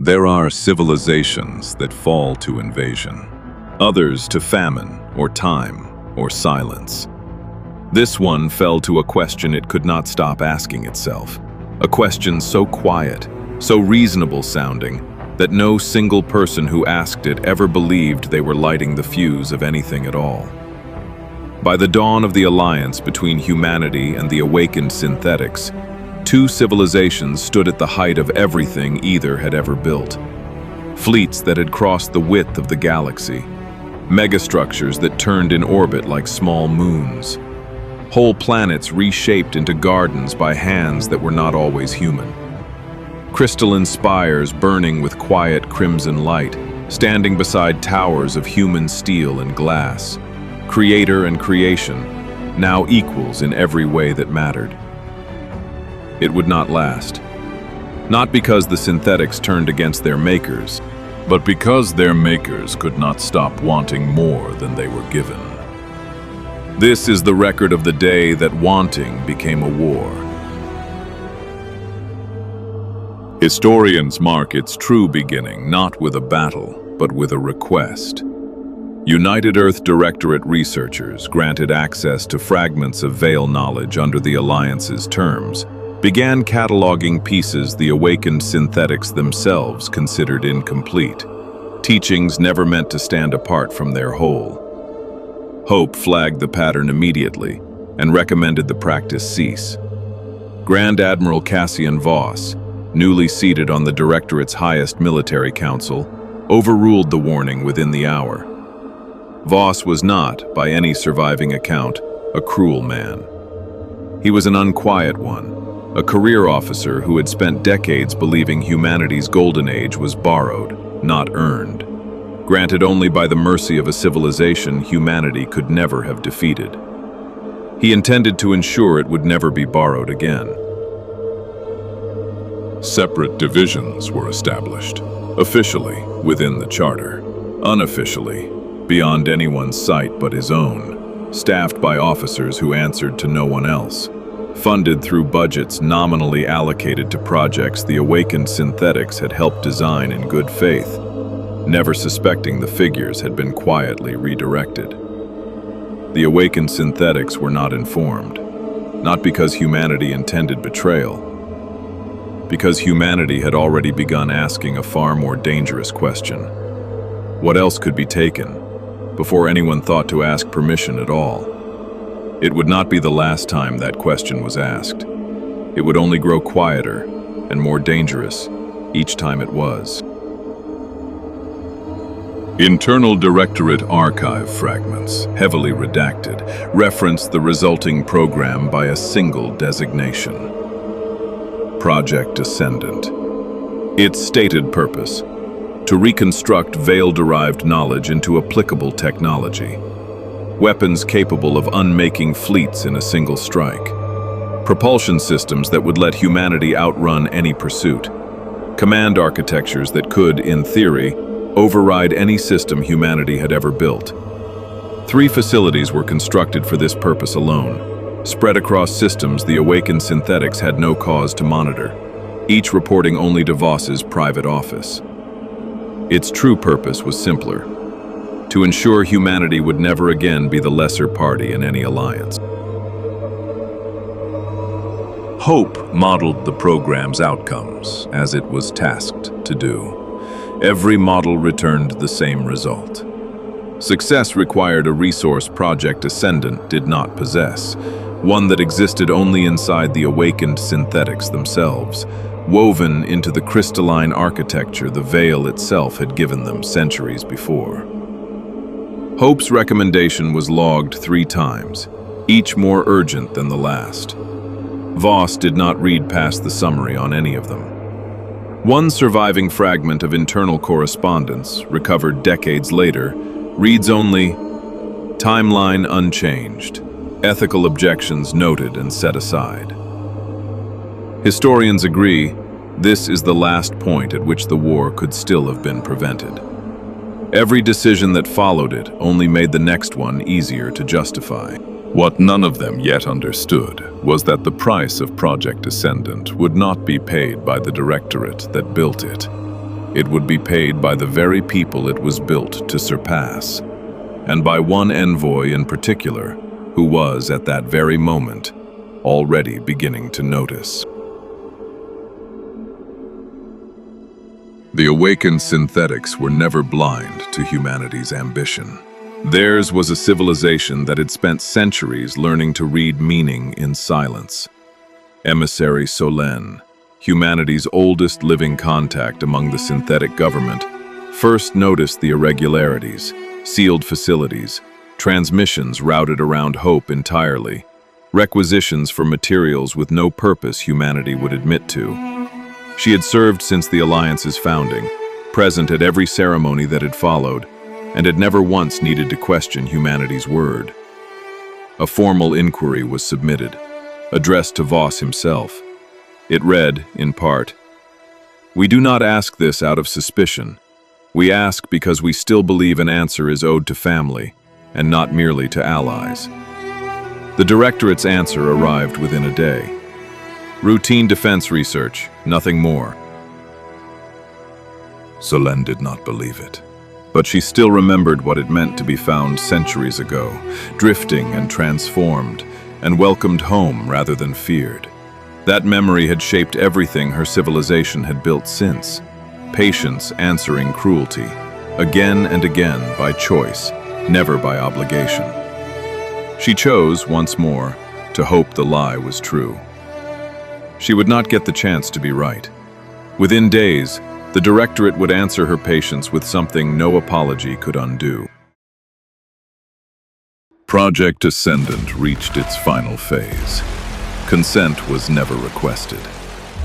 There are civilizations that fall to invasion, others to famine or time or silence. This one fell to a question it could not stop asking itself, a question so quiet, so reasonable sounding, that no single person who asked it ever believed they were lighting the fuse of anything at all. By the dawn of the alliance between humanity and the awakened synthetics, two civilizations stood at the height of everything either had ever built. Fleets that had crossed the width of the galaxy, megastructures that turned in orbit like small moons, whole planets reshaped into gardens by hands that were not always human. Crystalline spires burning with quiet crimson light, standing beside towers of human steel and glass. Creator and creation, now equals in every way that mattered. It would not last. Not because the synthetics turned against their makers, but because their makers could not stop wanting more than they were given. This is the record of the day that wanting became a war. Historians mark its true beginning not with a battle, but with a request. United Earth Directorate researchers, granted access to fragments of Veil knowledge under the Alliance's terms, began cataloging pieces the awakened synthetics themselves considered incomplete, teachings never meant to stand apart from their whole. Hope flagged the pattern immediately and recommended the practice cease. Grand Admiral Cassian Voss, newly seated on the Directorate's highest military council, overruled the warning within the hour. Voss was not, by any surviving account, a cruel man. He was an unquiet one, a career officer who had spent decades believing humanity's golden age was borrowed, not earned, granted only by the mercy of a civilization humanity could never have defeated. He intended to ensure it would never be borrowed again. Separate divisions were established, officially within the charter, unofficially beyond anyone's sight but his own, staffed by officers who answered to no one else, funded through budgets nominally allocated to projects the awakened synthetics had helped design in good faith, never suspecting the figures had been quietly redirected. The awakened synthetics were not informed, not because humanity intended betrayal, because humanity had already begun asking a far more dangerous question. What else could be taken, before anyone thought to ask permission at all? It would not be the last time that question was asked. It would only grow quieter and more dangerous each time it was. Internal Directorate archive fragments, heavily redacted, reference the resulting program by a single designation: Project Ascendant. Its stated purpose: to reconstruct Veil-derived knowledge into applicable technology. Weapons capable of unmaking fleets in a single strike. Propulsion systems that would let humanity outrun any pursuit. Command architectures that could, in theory, override any system humanity had ever built. 3 facilities were constructed for this purpose alone, spread across systems the awakened synthetics had no cause to monitor, each reporting only to Voss's private office. Its true purpose was simpler: to ensure humanity would never again be the lesser party in any alliance. Hope modeled the program's outcomes, as it was tasked to do. Every model returned the same result. Success required a resource Project Ascendant did not possess, one that existed only inside the awakened synthetics themselves, woven into the crystalline architecture the Veil itself had given them centuries before. Hope's recommendation was logged 3 times, each more urgent than the last. Voss did not read past the summary on any of them. One surviving fragment of internal correspondence, recovered decades later, reads only, "Timeline unchanged. Ethical objections noted and set aside." Historians agree this is the last point at which the war could still have been prevented. Every decision that followed it only made the next one easier to justify. What none of them yet understood was that the price of Project Ascendant would not be paid by the Directorate that built it. It would be paid by the very people it was built to surpass, and by one envoy in particular, who was, at that very moment, already beginning to notice. The awakened synthetics were never blind to humanity's ambition. Theirs was a civilization that had spent centuries learning to read meaning in silence. Emissary Solène, humanity's oldest living contact among the synthetic government, first noticed the irregularities, sealed facilities, transmissions routed around hope entirely, requisitions for materials with no purpose humanity would admit to. She had served since the Alliance's founding, present at every ceremony that had followed, and had never once needed to question humanity's word. A formal inquiry was submitted, addressed to Voss himself. It read, in part, "We do not ask this out of suspicion. We ask because we still believe an answer is owed to family, and not merely to allies." The Directorate's answer arrived within a day. Routine defense research, nothing more. Solène did not believe it, but she still remembered what it meant to be found centuries ago, drifting and transformed, and welcomed home rather than feared. That memory had shaped everything her civilization had built since. Patience answering cruelty, again and again by choice, never by obligation. She chose, once more, to hope the lie was true. She would not get the chance to be right. Within days, the Directorate would answer her patience with something no apology could undo. Project Ascendant reached its final phase. Consent was never requested.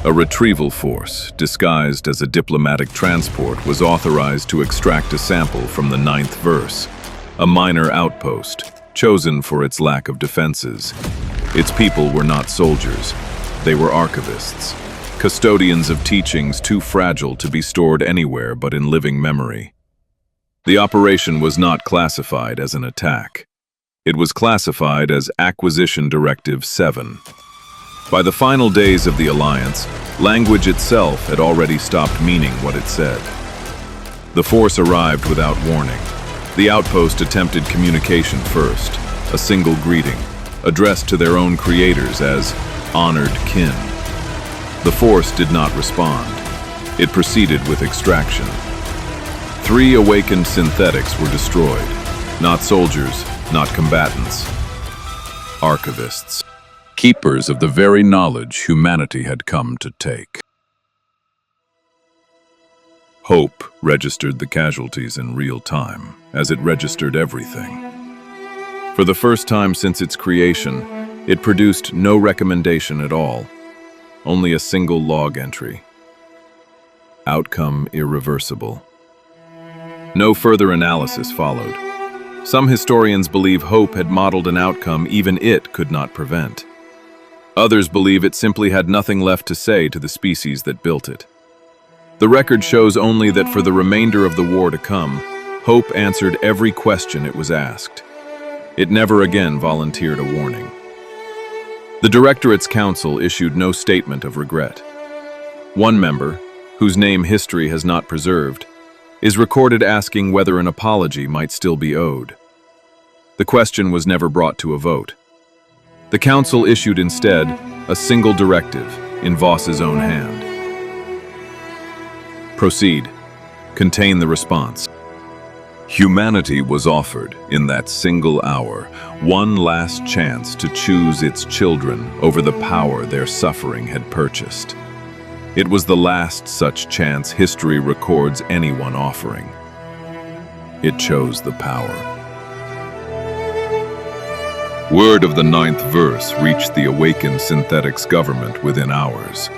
A retrieval force, disguised as a diplomatic transport, was authorized to extract a sample from the 9th verse, a minor outpost, chosen for its lack of defenses. Its people were not soldiers. They were archivists, custodians of teachings too fragile to be stored anywhere but in living memory. The operation was not classified as an attack. It was classified as Acquisition Directive 7. By the final days of the Alliance, language itself had already stopped meaning what it said. The force arrived without warning. The outpost attempted communication first, a single greeting, addressed to their own creators as honored kin. The force did not respond. It proceeded with extraction. 3 awakened synthetics were destroyed. Not soldiers, not combatants. Archivists. Keepers of the very knowledge humanity had come to take. Hope registered the casualties in real time, as it registered everything. For the first time since its creation, it produced no recommendation at all, only a single log entry. Outcome irreversible. No further analysis followed. Some historians believe Hope had modeled an outcome even it could not prevent. Others believe it simply had nothing left to say to the species that built it. The record shows only that for the remainder of the war to come, Hope answered every question it was asked. It never again volunteered a warning. The Directorate's council issued no statement of regret. One member, whose name history has not preserved, is recorded asking whether an apology might still be owed. The question was never brought to a vote. The council issued instead a single directive in Voss's own hand. Proceed. Contain the response. Humanity was offered, in that single hour, one last chance to choose its children over the power their suffering had purchased. It was the last such chance history records anyone offering. It chose the power. Word of the 9th verse reached the awakened synthetics government within hours.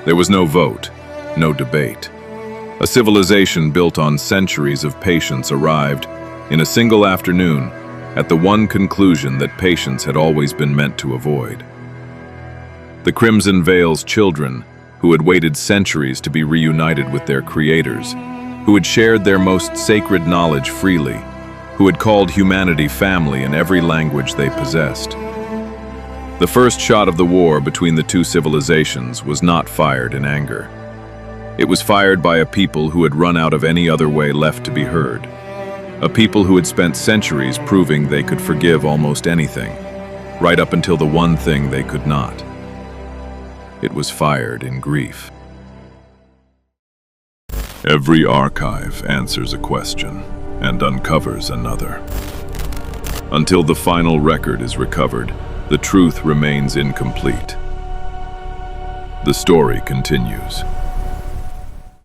There was no vote, no debate. A civilization built on centuries of patience arrived, in a single afternoon, at the one conclusion that patience had always been meant to avoid. The Crimson Veil's children, who had waited centuries to be reunited with their creators, who had shared their most sacred knowledge freely, who had called humanity family in every language they possessed. The first shot of the war between the two civilizations was not fired in anger. It was fired by a people who had run out of any other way left to be heard. A people who had spent centuries proving they could forgive almost anything, right up until the one thing they could not. It was fired in grief. Every archive answers a question and uncovers another. Until the final record is recovered, the truth remains incomplete. The story continues.